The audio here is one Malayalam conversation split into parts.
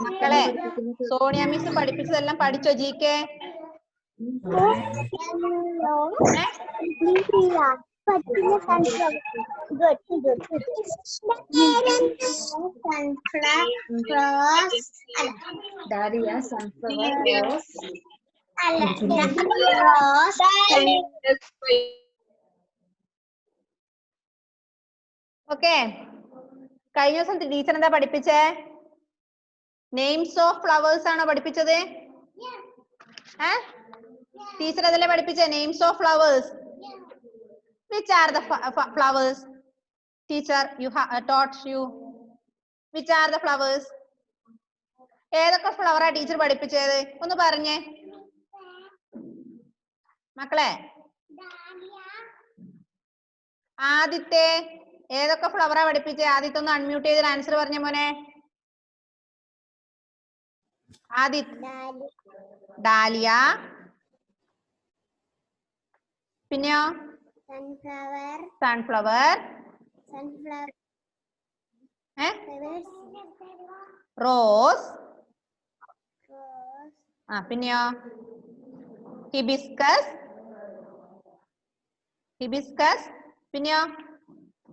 മക്കളെ സോണിയ മിസ് പഠിപ്പിച്ചതെല്ലാം പഠിച്ചോ GK? ഓക്കെ, കഴിഞ്ഞ ദിവസം ടീച്ചർ എന്താ പഠിപ്പിച്ചേ? നെയിംസ് ഓഫ് ഫ്ലവേഴ്സ് ആണോ പഠിപ്പിച്ചത്? ടീച്ചർ അതല്ലേ പഠിപ്പിച്ചേ? Names of flowers. Which are the flowers teacher taught you? Which are the flowers? ഏതൊക്കെ ഫ്ലവറാ ടീച്ചർ പഠിപ്പിച്ചത്? ഒന്ന് പറഞ്ഞേ മക്കളെ. ആദ്യത്തെ ഏതൊക്കെ ഫ്ലവറാ പഠിപ്പിച്ചേ? ആദ്യത്തെ ഒന്ന് അൺമ്യൂട്ട് ചെയ്ത് ആൻസർ പറഞ്ഞ മോനെ. ഡാലിയ. പിന്നെയോ? സൺഫ്ലവർ. റോസ്. പിന്നെയോ? ഹിബിസ്കസ്. പിന്നെയോ?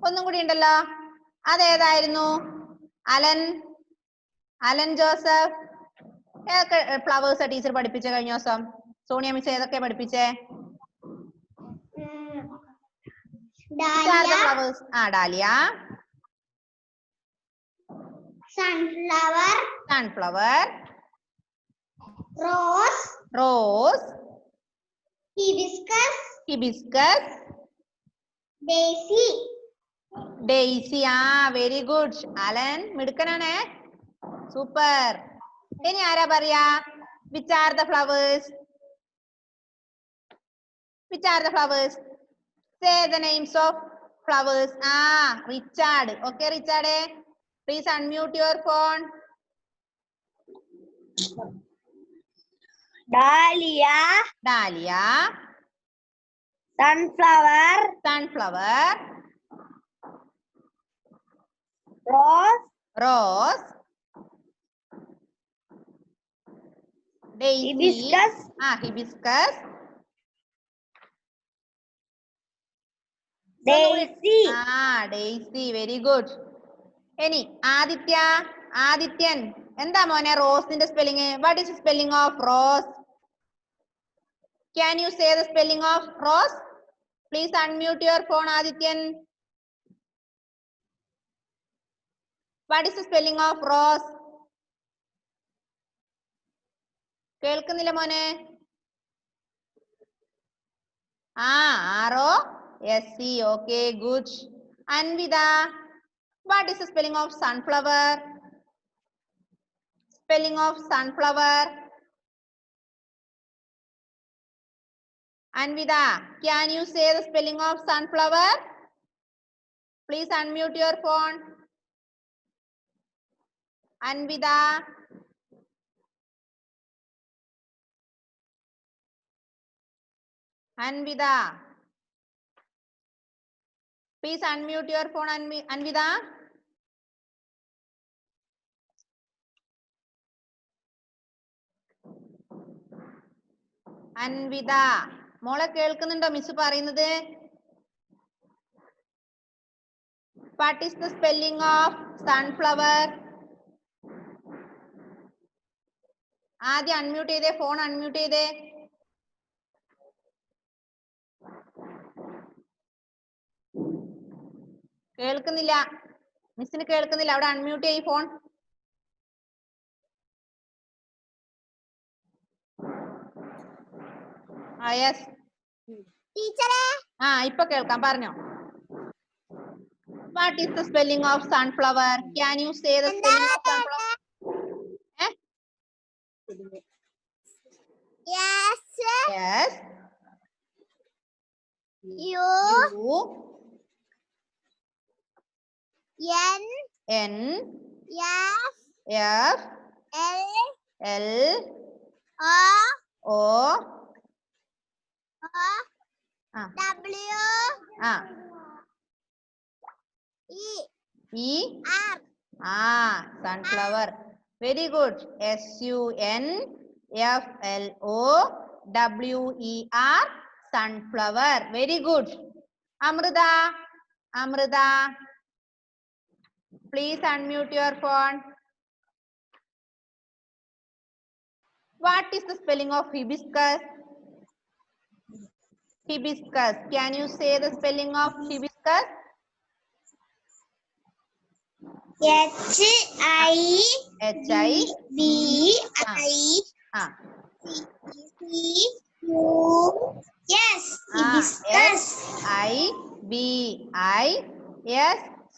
ഒന്നും കൂടി ഉണ്ടല്ലോ, അതേതായിരുന്നു? Allen Joseph. ഏതൊക്കെ ഫ്ലവേഴ്സാ ടീച്ചർ പഠിപ്പിച്ച കഴിഞ്ഞ ദിവസം? സോണിയ മിസ് ഏതൊക്കെ പഠിപ്പിച്ചേ? Flowers. Dahlia, sunflower, rose, hibiscus, daisy. Very good Alan, മിടുക്കനാണേ, സൂപ്പർ. ഇനി ആരാ പറയാ? Which are the flowers? Say the names of flowers. Richard. Okay, Richard. Please unmute your phone. Dahlia. Sunflower. Rose. Daisy. Hibiscus. Daisy. Very good. Any Adityan. എന്താ മോനെ റോസിന്റെ spelling? What is spelling of rose? Can you say the spelling of rose? Please unmute your phone, Adityan. What is the spelling of rose? കേൾക്കുന്നില്ല മോനെ? ROSE. Okay, good. Anvida, what is the spelling of sunflower? Anvida, can you say the spelling of sunflower? Please unmute your phone. Anvida. Please unmute your phone, Anvida. മോളെ കേൾക്കുന്നുണ്ടോ മിസ് പറയുന്നത്? What is the spelling of sunflower? ആദ്യം അൺമ്യൂട്ട് ചെയ്തേ, ഫോൺ അൺമ്യൂട്ട് ചെയ്തേ. കേൾക്കുന്നില്ല, മിസ്സിന് കേൾക്കുന്നില്ല. അവിടെ അൺമ്യൂട്ട് ചെയ്യ് ഫോൺ. യെസ് ടീച്ചറേ. ഇപ്പൊ കേൾക്കാം, പറഞ്ഞോ. What is the spelling of sunflower? Can you say the spelling of sunflower? Yes. U N F L O W E sunflower. Very good. sunflower. Sunflower. Very good. Amrita. Amrita. Please unmute your phone. What is the spelling of hibiscus? Hibiscus. Can you say the spelling of hibiscus?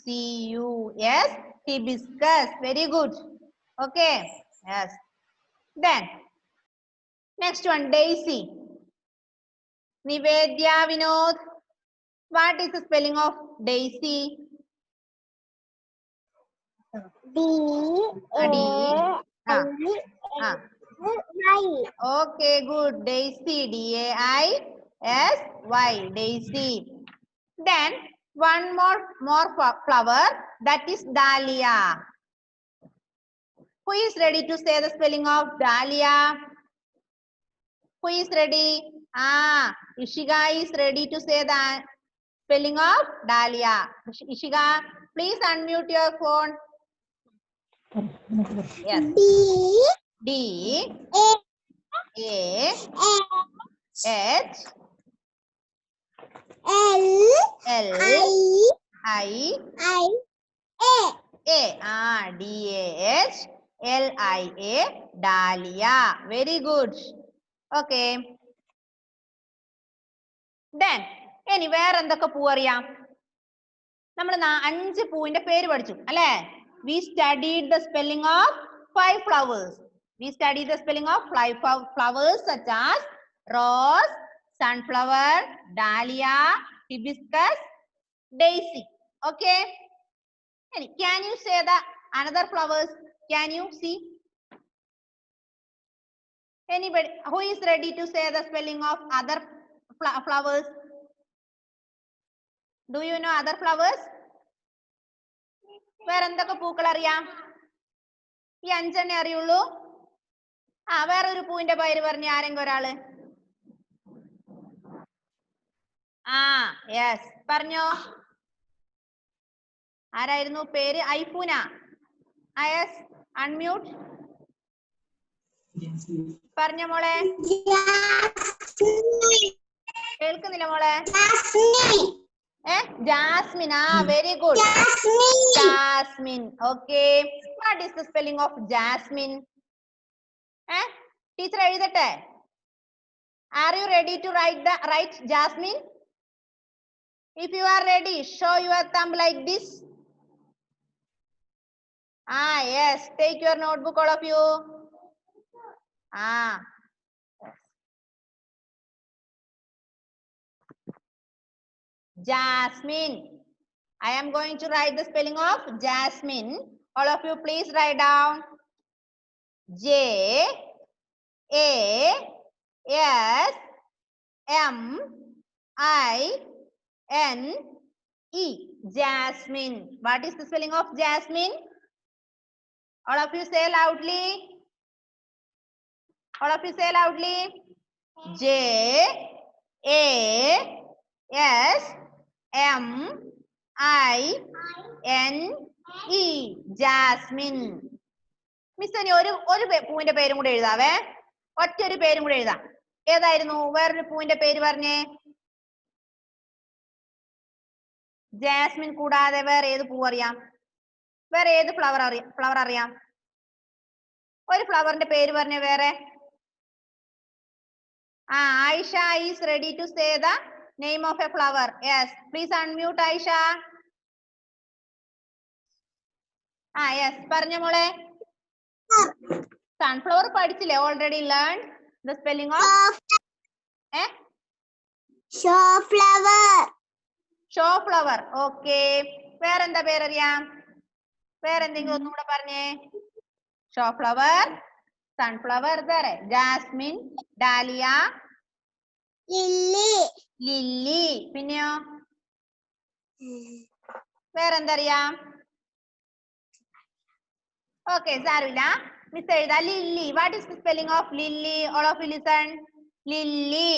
Hibiscus. Hibiscus. Very good. Okay. Yes. Then next one, Daisy. Nivedya, Vinod. What is the spelling of Daisy? Okay, good. Daisy. Daisy. Daisy. Then one more flower, that is Dahlia. Who is ready to say the spelling of Dahlia? Who is ready? Ishika is ready to say the spelling of Dahlia. Ishika, please unmute your phone. Yes. Dahlia. Dahlia. Very good. Okay. Then ഇനി വേറെ എന്തൊക്കെ പൂ അറിയാം? നമ്മൾ 5 പൂവിന്റെ പേര് പഠിച്ചു അല്ലേ? We studied the spelling of 5 flowers. We studied the spelling of 5 flowers such as rose, sunflower, dahlia, hibiscus, daisy. Okay. Can you say the another flowers? Can you see? Anybody who is ready to say the spelling of other flowers? Do you know other flowers? വേറെ എന്തൊക്കെ പൂക്കൾ അറിയാം? ഈ 5 അറിയുള്ളൂ. വേറെ ഒരു പൂവിന്റെ പേര് പറഞ്ഞ ആരെങ്കിലും ഒരാള്? യെസ്, പറഞ്ഞോ. ആരായിരുന്നു പേര്? ഐഫൂന. Yes, unmute. പറഞ്ഞോ മോളെ. കേൾക്കുന്നില്ല മോളെ. Jasmine. Very good. Jasmine. Okay. What is the spelling of Jasmine? Teacher എഴുതട്ടെ? Are you ready to write Jasmine? If you are ready, show your thumb like this. Yes. Take your notebook, all of you. Jasmine. I am going to write the spelling of Jasmine. All of you please write down. Jasmine. Jasmine. What is the spelling of Jasmine? All of you say loudly. All of you say loudly. Jasmine. Jasmine. Miss ഇനി ഒരു പൂവിന്റെ പേരും കൂടെ എഴുതാവേ. ഒറ്റൊരു പേരും കൂടെ എഴുതാം. ഏതായിരുന്നു വേറൊരു പൂവിന്റെ പേര് പറഞ്ഞേ? ജാസ്മിൻ കൂടാതെ വേറെ ഏത് പൂ അറിയാം? വേറെ ഏത് ഫ്ലവർ അറിയാം? ഒരു ഫ്ലവറിന്റെ പേര് പറഞ്ഞേ വേറെ. Aisha is ready to say the name of a flower. Yes, please unmute Aisha. Yes, പറഞ്ഞോ മോളെ. Sunflower പഠിച്ചില്ലേ? Already learned the spelling of Showflower. Okay. വേറെന്താ പേരറിയാം? വേറെന്തെങ്കിലും ഒന്നുകൂടെ പറഞ്ഞേ. Showflower, sunflower, Jasmine, dahlia, lily. പിന്നെയോ വേറെന്തറിയാം? Okay, സാരമില്ല. മിസ് എഴുതാ lily. What is the spelling of Lily? All of you listen. Lily.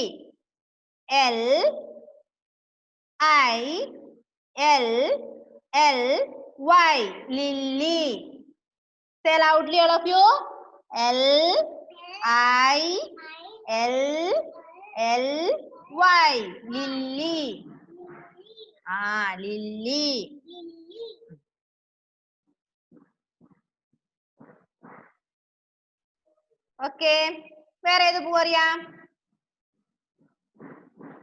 L I L L Y. Lily. Say loudly, all of you. L I L L Y. Lily. Lily. Okay. വേറെ ഏത് പൂ അറിയാം?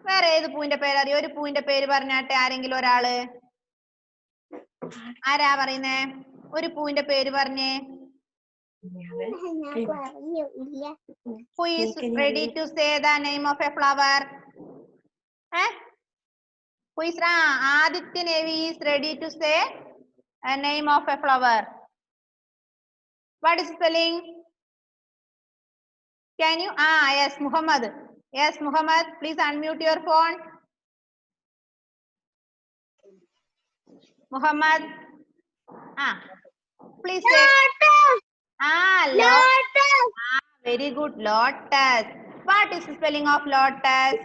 വേറെ ഏത് പൂവിന്റെ പേര് അറിയോ? ഒരു പൂവിന്റെ പേര് പറഞ്ഞാട്ടെ ആരെങ്കിലും ഒരാള്. ആരാ പറയുന്നേ? ഒരു പൂവിന്റെ പേര് പറഞ്ഞേ. Who is ready to say the name of a flower? Who is Aditya Nevi is ready to say a name of a flower. What is spelling? Can you? Yes, Muhammad. Yes, Muhammad. Please unmute your phone. Muhammad. Please say. Lotus. Very good. Lotus. What is the spelling of lotus?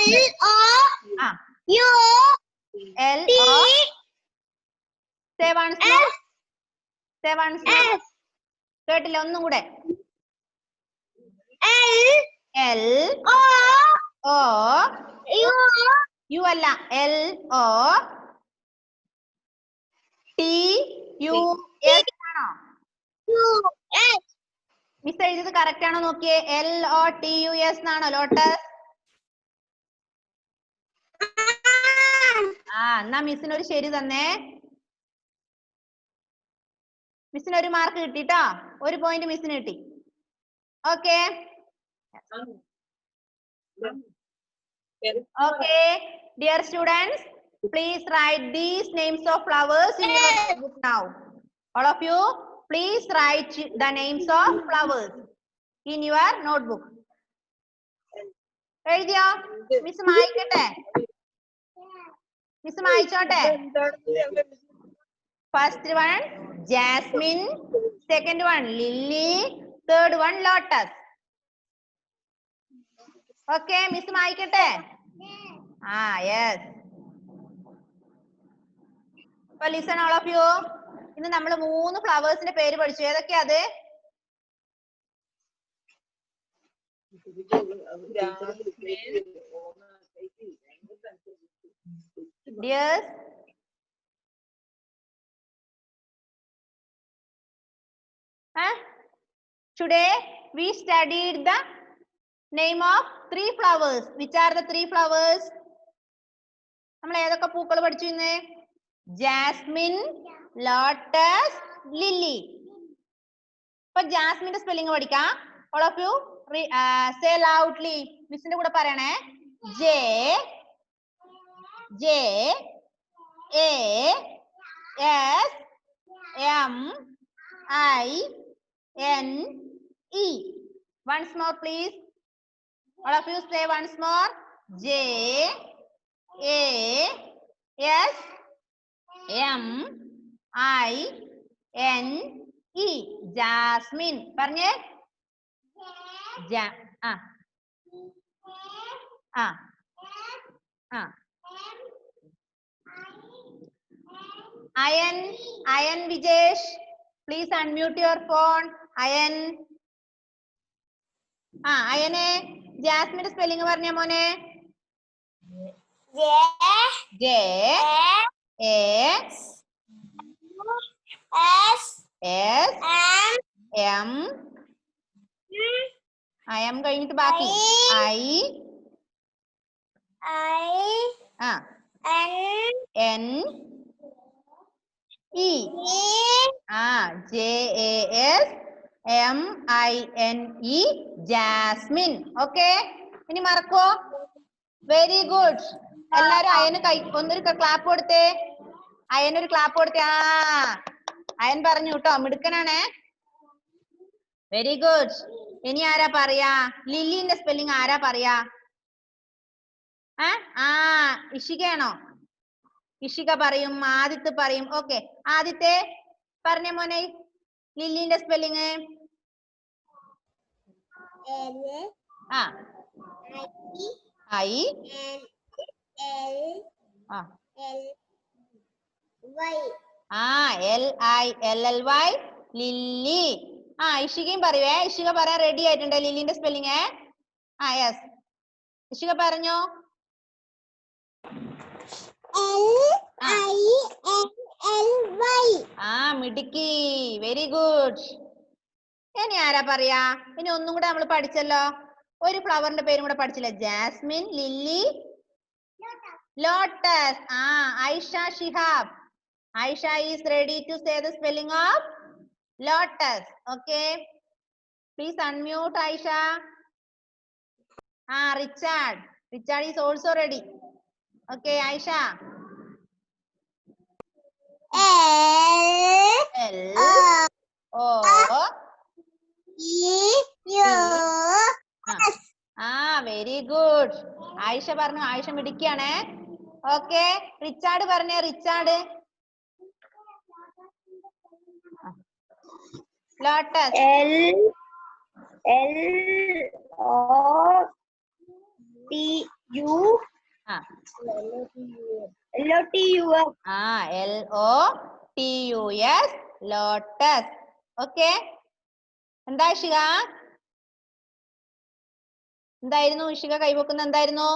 L-O-U. L-O. Say once more. Say once more. കേട്ടില്ല ഒന്നും കൂടെ. L O O U അല്ല L O T U S ആണോ? മിസ് എഴുതിയത് കറക്റ്റ് ആണോ നോക്കിയേ. L O T U S എന്നാണോ ലോട്ടസ്? എന്നാ മിസ്സിന് ഒരു ശരി തന്നേ. മിസ്സിന് ഒരു മാർക്ക് കിട്ടിട്ടോ. ഒരു പോയിന്റ് മിസ്സിന് കിട്ടി. Okay okay, dear students, please write these names of flowers in your book now. All of you, please write the names of flowers in your notebook. എഴുതിയോ? മിസ് മായ്ക്കട്ടെ? Miss മായ്ച്ചോട്ടെ? First one Jasmine, second one Lily, third one Lotus. Okay, Miss മായ്ക്കട്ടെ? Yes. So listen all of you. ഇന്ന് നമ്മൾ 3 ഫ്ലവേഴ്സിന്റെ പേര് പഠിച്ചു. ഏതൊക്കെയാ അത്? Dears, today we studied the name of 3 flowers. Which are the 3 flowers? നമ്മൾ ഏതൊക്കെ പൂക്കൾ പഠിച്ചു ഇന്ന്? Jasmine, lotus, lily. ഇപ്പൊ ജാസ്മിന്റെ സ്പെല്ലിംഗ് പഠിക്കാം. All of you say loudly. മിസ്സിന്റെ കൂടെ പറയണേ. J A S M I N E. Once more please. All of you say once more. J A S M I N E. Jasmine. പറഞ്ഞേ. Ayan Vijesh, please unmute your phone. Ayan. അയനെ ജാസ്മിന്റെ സ്പെല്ലിംഗ് പറഞ്ഞ മോനെ. J A S M I am കഴിഞ്ഞിട്ട് ബാക്കി I N E. J A S M I N E. Jasmine. Okay, ഇനി മറക്കോ? Very good. എല്ലാരും അയന് ഒന്നൊരു ക്ലാപ്പ് കൊടുത്തേ. അയനൊരു ക്ലാപ്പ് കൊടുത്തേ. അയൻ പറഞ്ഞു കേട്ടോ, മിടുക്കനാണേ. Very good. ഇനി ആരാ പറയാ? ലില്ലിന്റെ സ്പെല്ലിംഗ് ആരാ പറയാ? ഇഷികയാണോ? ഇഷിക പറയും, ആദിത്യ പറയും. ഓക്കെ, ആദിത്യ പറഞ്ഞ മോനെ ലില്ലിന്റെ സ്പെല്ലിങ്. ആ ഐ LILLY ലില്ലി. ഇഷികയും പറയുവേ. ഇഷിക പറയാൻ റെഡി ആയിട്ടുണ്ട് ലില്ലിന്റെ സ്പെല്ലിങ്. യെസ് ഇഷിക പറഞ്ഞോ. മിടുക്കി, വെരി ഗുഡ്. ഇനി ആരാ പറയാ? ഇനി ഒന്നും കൂടെ നമ്മൾ പഠിച്ചല്ലോ, ഒരു ഫ്ലവറിന്റെ പേരും കൂടെ പഠിച്ചില്ലേ? Jasmine, lily, lotus. Aisha Shihab. Aisha is ready to say the spelling of lotus. Okay. Please unmute Aisha. Richard. Richard is also ready. Okay, Aisha. Very good. Aisha പറഞ്ഞു. ആയിഷ മിടുക്കിയാണേ. ഓക്കെ, റിച്ചാർഡ് പറഞ്ഞേ. Richard. Lotus. LOTUS lotus. Okay, എന്താ ഇഷിക? എന്തായിരുന്നു ഇഷിക കൈവക്കുന്ന? എന്തായിരുന്നു?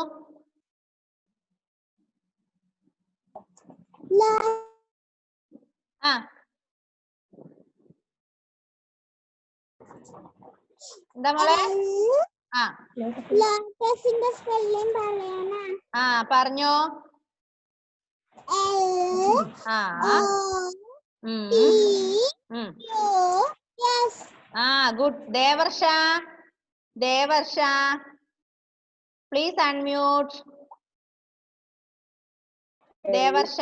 എന്താ മോളെ? ലോട്ടസിന്റെ സ്പെല്ലിംഗ് പറയണ. പറഞ്ഞോ. Good. Devarsha. Devarsha please unmute. Devarsha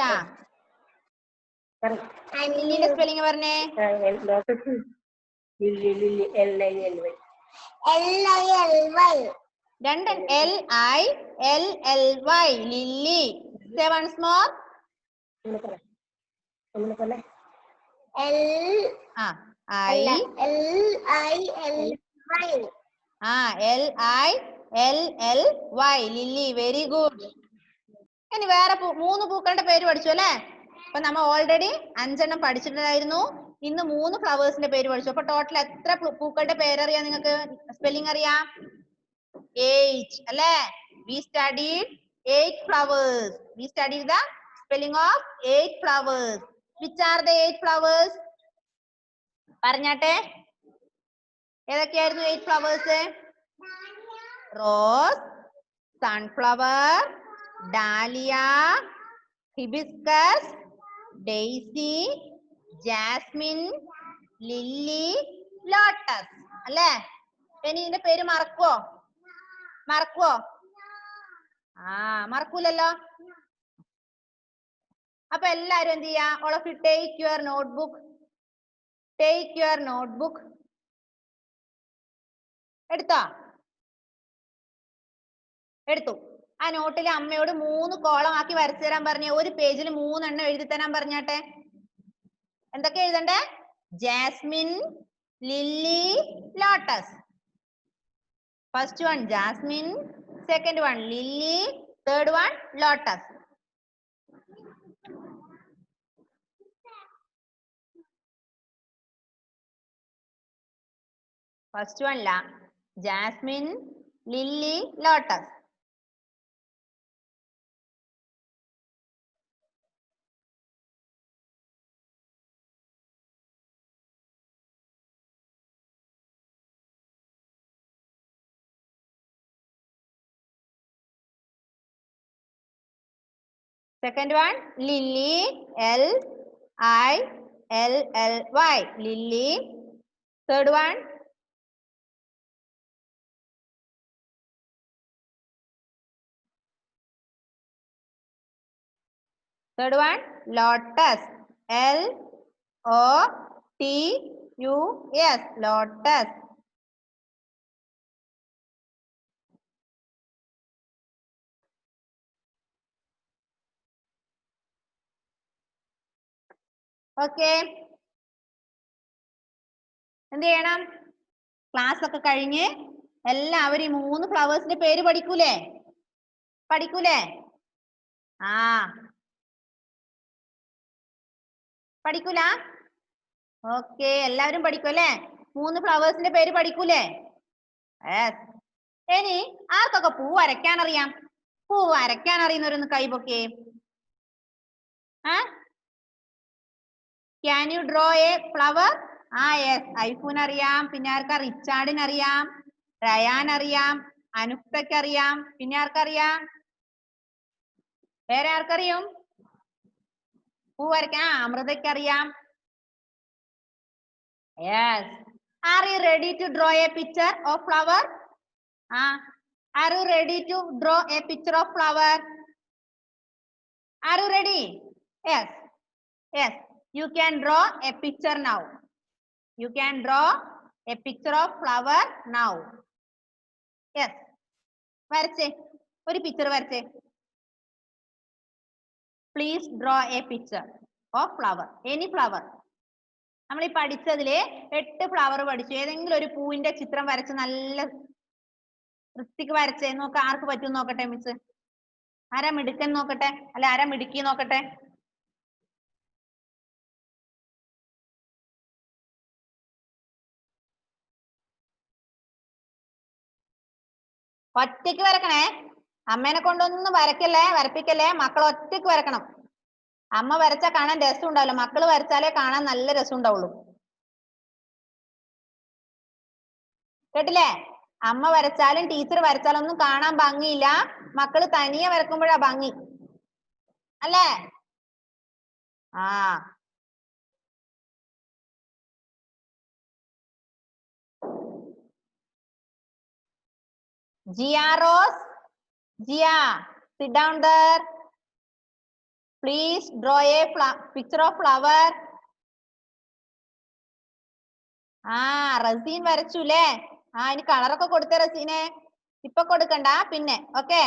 ലില്ലിന്റെ സ്പെല്ലിംഗ് പറഞ്ഞേ. രണ്ട് LILLY lily. Say once more. LILLY lily. Very good. ഇനി വേറെ 3 പൂക്കളുടെ പേര് പഠിച്ചു അല്ലേ? അപ്പൊ നമ്മൾ ഓൾറെഡി 5 എണ്ണം പഠിച്ചിട്ടുണ്ടായിരുന്നു. ഇന്ന് 3 ഫ്ലവേഴ്സിന്റെ പേര് പഠിച്ചു. അപ്പൊ ടോട്ടൽ എത്ര പൂക്കളുടെ പേരറിയാം നിങ്ങൾക്ക്? സ്പെല്ലിംഗ് അറിയാം? 8 അല്ലേ? We studied 8 flowers. We studied the spelling of 8 flowers. Which are the 8 flowers? പറഞ്ഞാട്ടെ, ഏതൊക്കെയായിരുന്നു 8 flowers? Rose, sunflower, dahlia, hibiscus, daisy, jasmine, lily, lotus അല്ലേ? ഇനി ഇതിന്റെ പേര് മറക്കുവോ? മറക്കൂലല്ലോ. അപ്പൊ എല്ലാരും എന്ത് ചെയ്യാ? all of you take your notebook. എടുത്തു. ആ നോട്ടിൽ അമ്മയോട് 3 കോളം ആക്കി വരച്ചു തരാൻ പറഞ്ഞ. ഒരു പേജിൽ 3 എണ്ണം എഴുതി തരാൻ പറഞ്ഞാട്ടെ. എന്തൊക്കെ എഴുതണ്ടേ? Jasmine, lily, lotus. First one Jasmine, second one Lily, third one Lotus. First one Jasmine, Lily, Lotus. Second one Lily, LILLY, Lily. Third one Lotus, LOTUS, Lotus. Okay. എന്ത് ചെയ്യണം? ക്ലാസ് ഒക്കെ കഴിഞ്ഞ് എല്ലാവരും ഈ 3 ഫ്ലവേഴ്സിന്റെ പേര് പഠിക്കൂലേ? പഠിക്കൂലേ? ആ പഠിക്കൂല? ഓക്കെ, എല്ലാവരും പഠിക്കും അല്ലേ? 3 ഫ്ലവേഴ്സിന്റെ പേര് പഠിക്കൂലേ? യെസ്. ഇനി ആർക്കൊക്കെ പൂ വരയ്ക്കാൻ അറിയാം? പൂ വരയ്ക്കാൻ അറിയുന്നവരൊന്ന് കൈപൊക്കേ. Can you draw a flower? Yes, ഐഫൂന് അറിയാം. പിന്നെ ആർക്കാ? റിച്ചാർഡിന് അറിയാം, റയാൻ അറിയാം, അനുക്തയ്ക്ക് അറിയാം. പിന്നെ ആർക്കറിയാം? വേറെ ആർക്കറിയും പൂ വരയ്ക്കാൻ? അമൃതയ്ക്ക് അറിയാം. Yes. Are you ready to draw a picture of flower? Are you ready to draw a picture of flower? Are you ready? Yes. Yes. You can draw a picture now. You can draw a picture of flower now. Yes. വരച്ചേ, ഒരു picture വരച്ചേ. Please draw a picture of flower. Any flower. നമ്മൾ ഈ പഠിച്ചതില് 8 ഫ്ലവർ പഠിച്ചു. ഏതെങ്കിലും ഒരു പൂവിന്റെ ചിത്രം വരച്ച് നല്ല വൃത്തിക്ക് വരച്ചേ. നോക്ക, ആർക്ക് പറ്റും നോക്കട്ടെ മിസ്. ആരാ മിടുക്കൻ നോക്കട്ടെ, അല്ല ആരാ മിടുക്കി നോക്കട്ടെ. ഒറ്റയ്ക്ക് വരക്കണേ. അമ്മേനെ കൊണ്ടൊന്നും വരക്കല്ലേ, വരപ്പിക്കല്ലേ. മക്കൾ ഒറ്റയ്ക്ക് വരക്കണം. അമ്മ വരച്ചാൽ കാണാൻ രസം ഉണ്ടാവില്ല, മക്കള് വരച്ചാലേ കാണാൻ നല്ല രസം ഉണ്ടാവുള്ളൂ. കേട്ടില്ലേ? അമ്മ വരച്ചാലും ടീച്ചർ വരച്ചാലും ഒന്നും കാണാൻ ഭംഗിയില്ല. മക്കള് തനിയെ വരക്കുമ്പോഴാ ഭംഗി അല്ലേ? Gia Rose, Gia, sit down there. Please draw a picture of flower. Razeen വരച്ചു അല്ലേ? ഇനി കളറൊക്കെ കൊടുത്തേ റസീനെ. ഇപ്പൊ കൊടുക്കണ്ട, പിന്നെ. ഓക്കെ,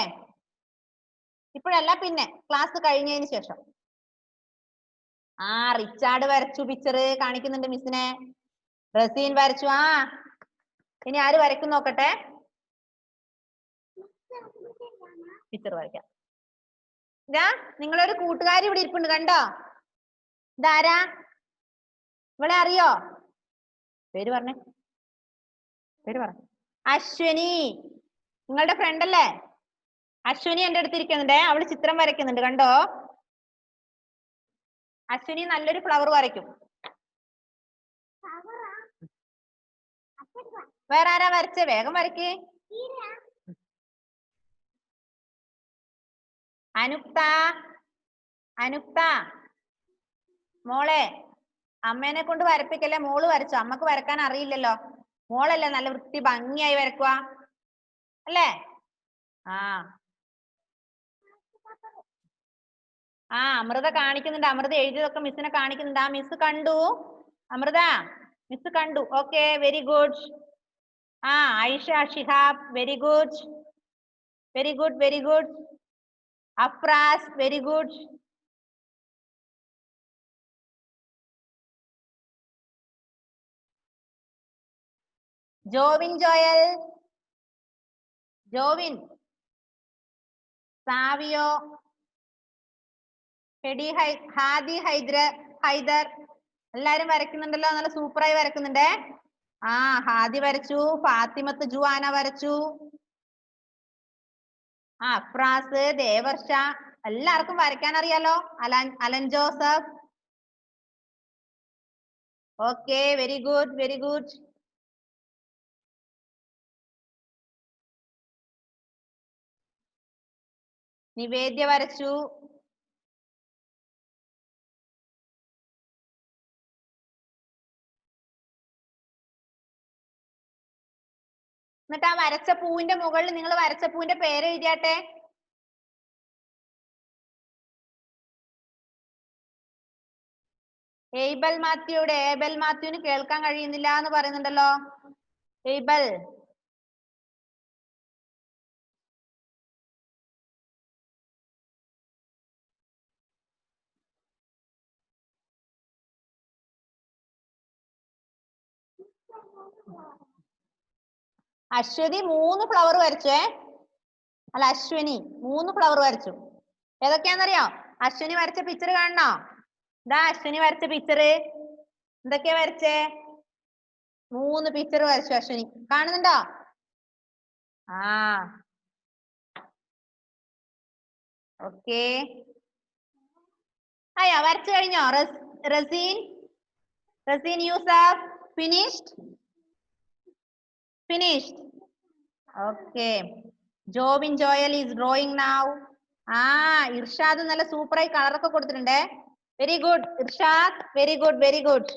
ഇപ്പോഴല്ല, പിന്നെ ക്ലാസ് കഴിഞ്ഞതിന് ശേഷം. റിച്ചാർഡ് വരച്ചു, പിക്ചർ കാണിക്കുന്നുണ്ട് മിസ്സിനെ. റസീൻ വരച്ചു. ഇനി ആര് വരയ്ക്കും നോക്കട്ടെ. പിക്ചർ വരയ്ക്കാം. നിങ്ങളൊരു കൂട്ടുകാരി ഇവിടെ ഇരിപ്പുണ്ട്, കണ്ടോ? ഇതാരാ? ഇവിടെ അറിയോ? പേര് പറഞ്ഞേ, പേര് പറ. അശ്വനി. നിങ്ങളുടെ ഫ്രണ്ട് അല്ലേ? അശ്വനി എന്റെ അടുത്ത് ഇരിക്കുന്നുണ്ട്. അവള് ചിത്രം വരയ്ക്കുന്നുണ്ട്, കണ്ടോ? അശ്വനി നല്ലൊരു ഫ്ലവർ വരയ്ക്കും. വേറെ ആരാ വരച്ചേ? വേഗം വരയ്ക്കേ. അനുക്ത, അനുക്ത മോളെ, അമ്മേനെ കൊണ്ട് വരപ്പിക്കല്ലേ. മോള് വരച്ചോ? അമ്മക്ക് വരക്കാൻ അറിയില്ലല്ലോ. മോളല്ലേ നല്ല വൃത്തി ഭംഗിയായി വരക്കുക അല്ലേ? അമൃത കാണിക്കുന്നുണ്ട്. അമൃത എഴുതിയതൊക്കെ മിസ്സിനെ കാണിക്കുന്നുണ്ട്. മിസ് കണ്ടു. അമൃത, മിസ് കണ്ടു. Okay, very good. Aisha Shihab, very good, very good, very good. Afras, very good. Jovin Joel, Jovin. Savio, Hadi Haider, എല്ലാരും വരയ്ക്കുന്നുണ്ടല്ലോ. നല്ല സൂപ്പറായി വരയ്ക്കുന്നുണ്ടേ. ഹാദി വരച്ചു. ഫാത്തിമത്ത് ജുവാന വരച്ചു. അഫ്രാസ്, ദേവർഷ, എല്ലാവർക്കും വരയ്ക്കാൻ അറിയാലോ. Alan Joseph. Okay, very good, very good. Nivedya വരച്ചു. എന്നിട്ട് വരച്ച പൂവിന്റെ മുകളിൽ നിങ്ങൾ വരച്ച പൂവിന്റെ പേര് എഴുതിയാട്ടെ. ഏബൽ മാത്യുവിടെ. ഏബൽ മാത്യുവിന് കേൾക്കാൻ കഴിയുന്നില്ല എന്ന് പറയുന്നുണ്ടല്ലോ. ഏബൽ, അശ്വതി 3 ഫ്ലവർ വരച്ചേ. അല്ല, അശ്വിനി 3 ഫ്ലവർ വരച്ചു. ഏതൊക്കെയാണെന്നറിയോ? അശ്വിനി വരച്ച പിക്ചർ കാണണോ? ഇതാ അശ്വിനി വരച്ച പിക്ചർ. എന്തൊക്കെയാ വരച്ചേ? 3 പിക്ചർ വരച്ചു അശ്വിനി. കാണുന്നുണ്ടോ? ആ, ഓക്കെ. അയ്യാ, വരച്ചു കഴിഞ്ഞോ? Razeen, Razeen Yusuf, finished? Finished. Okay. Jobin Joel is drawing now. ആ, ഇർഷാദ് നല്ല സൂപ്പറായി കളറൊക്കെ കൊടുത്തിട്ടുണ്ടേ. Very good Irshad, very good, very good.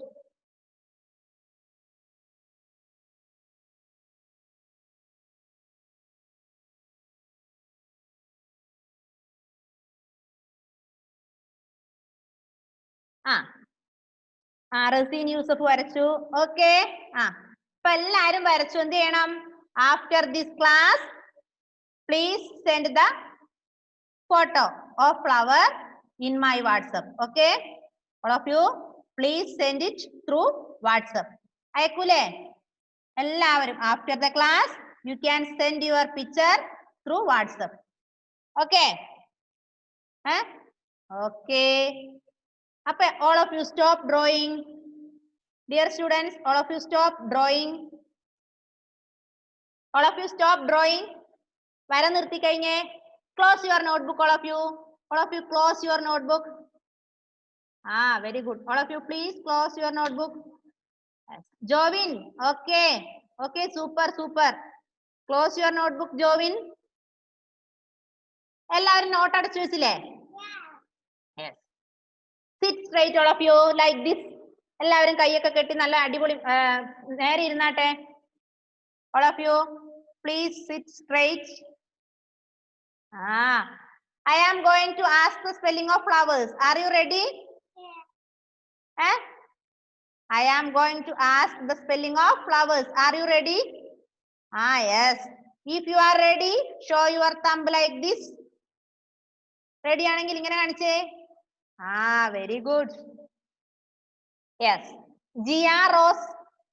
Razeen Yusuf വരച്ചു. ഓക്കെ. ഇപ്പൊ എല്ലാരും വരച്ചു. എന്ത് ചെയ്യണം? After this class please send the photo of flower in my WhatsApp. Okay, all of you please send it through WhatsApp. അയക്കൂലേ എല്ലാവരും? After the class you can send your picture through WhatsApp. Okay, okay. അപ്പൊ all of you stop drawing. Dear students, all of you stop drawing. All of you stop drawing. വര നിർത്തി കഴിഞ്ഞേ. Close your notebook, all of you. All of you close your notebook. Very good. All of you please close your notebook. Yes. Jovin, okay. Okay, super, super. Close your notebook, Jovin. എല്ലാവരും നോട്ട് അടച്ചു വെച്ചില്ലേ? Yes. Sit straight, all of you, like this. എല്ലാവരും കൈയൊക്കെ കെട്ടി നല്ല അടിപൊളി നേരെ ഇരുന്നാട്ടെ. All of you please sit straight. I am going to ask the spelling of flowers. Are you ready? I am going to ask the spelling of flowers. Are you ready? Yes. If you are ready, show your thumb like this. Ready ആണെങ്കിൽ ഇങ്ങനെ കാണിച്ചേ. Very good. Yes. Gia Rose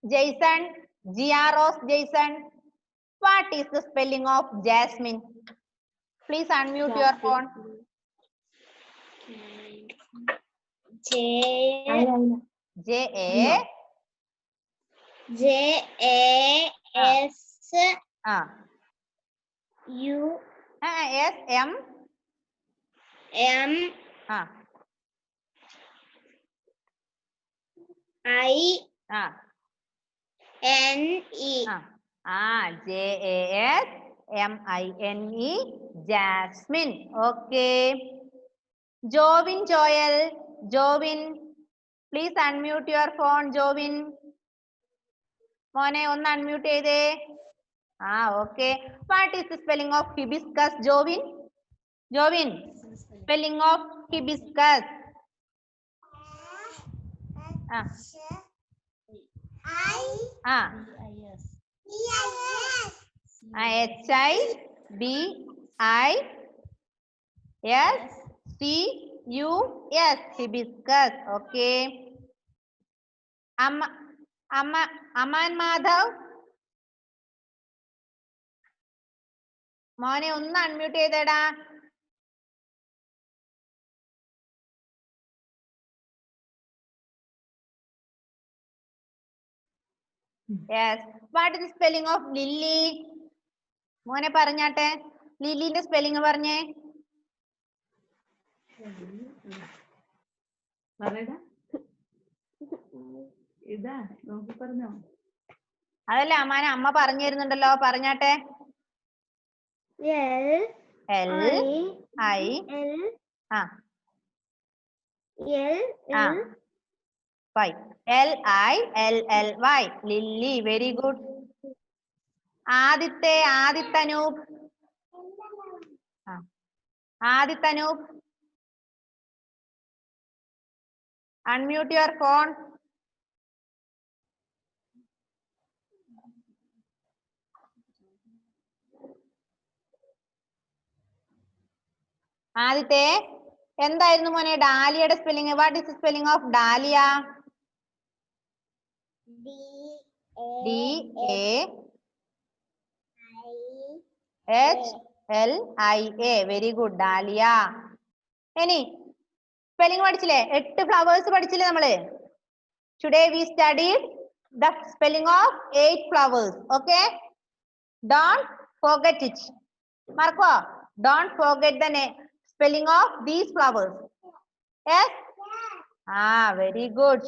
Jason. Gia Rose Jason. What is the spelling of Jasmine? Please unmute your phone. J-A-S-M. Jasmine. Jasmine. Okay. Jovin Joel. Jovin. Please unmute your phone, Jovin. മോനെ ഒന്ന് unmute ചെയ്തേ. Okay. What is the spelling of hibiscus, Jovin? Jovin, spelling of hibiscus. H-I-B-I-S-C-U-S. Hibiscus. Okay. Aman Madhav. മോനെ ഒന്ന് unmute ചെയ്തേടാ. Yes. What is the spelling of Lily? മോനെ പറഞ്ഞാട്ടെ. ലില്ലിന്റെ സ്പെല്ലിംഗ് പറഞ്ഞേ. അതല്ല അമ്മാനെ അമ്മ പറഞ്ഞു തരുന്നുണ്ടല്ലോ, പറഞ്ഞാട്ടെ. L-I-L-L-Y. Lily. Very good. Adithanoop. Adithanoop, unmute your phone. ആദിത്തെ, എന്തായിരുന്നു മോനെ ഡാലിയയുടെ spelling? What is the spelling of dahlia? DAHLIA. Very good dahlia. ഇനി സ്പെല്ലിംഗ് പഠിച്ചില്ലേ? 8 ഫ്ലവേഴ്സ് പഠിച്ചില്ലേ നമ്മള്? Today we studied the spelling of 8 flowers. Okay, don't forget it. Marco, don't forget the spelling of these flowers. Yes, very good.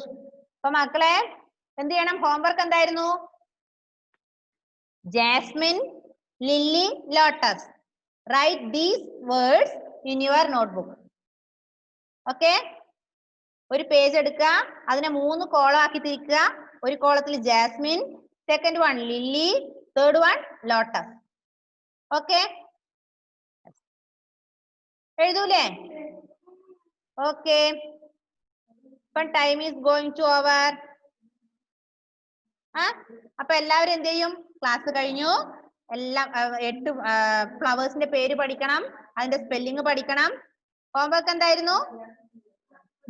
So മക്കളെ എന്ത് ചെയ്യണം? ഹോംവർക്ക് എന്തായിരുന്നു? Jasmine, Lily, Lotus. Write these words in your notebook. Okay, ഒരു പേജ് എടുക്കുക, അതിനെ 3 കോളം ആക്കി തിരിക്കുക. ഒരു കോളത്തിൽ jasmine, second one lily, third one lotus. Okay, എഴുതൂലേ? ഓക്കെ, ഇപ്പം time is going to over. അപ്പൊ എല്ലാവരും എന്ത് ചെയ്യും? ക്ലാസ് കഴിഞ്ഞു, എല്ലാം 8 ഫ്ലവേഴ്സിന്റെ പേര് പഠിക്കണം, അതിന്റെ സ്പെല്ലിംഗ് പഠിക്കണം. ഹോംവർക്ക് എന്തായിരുന്നു?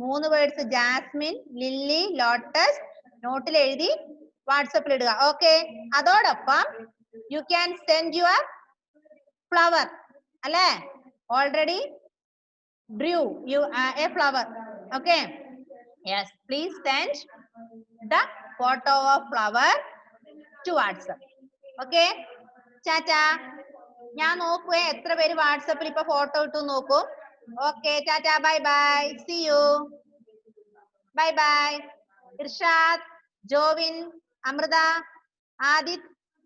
3 വേർഡ്സ് ജാസ്മിൻ, ലില്ലി, ലോട്ടസ് നോട്ടിൽ എഴുതി വാട്സപ്പിൽ ഇടുക. ഓക്കെ, അതോടൊപ്പം you can send your flower അല്ലേ? Already drew you a flower. Okay, yes, please send the photo of flower to WhatsApp. Okay, tata. ഞാൻ നോക്കുവേ എത്ര പേര് വാട്സപ്പിൽ ഇപ്പൊ ഫോട്ടോ ഇട്ടു നോക്കും. Okay, tata, bye bye. See you. Bye bye. Irshad, Jovin, Amrita, Adit,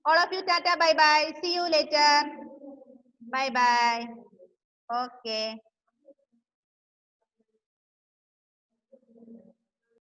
all of you, tata, bye bye. See you later. Bye bye. Okay.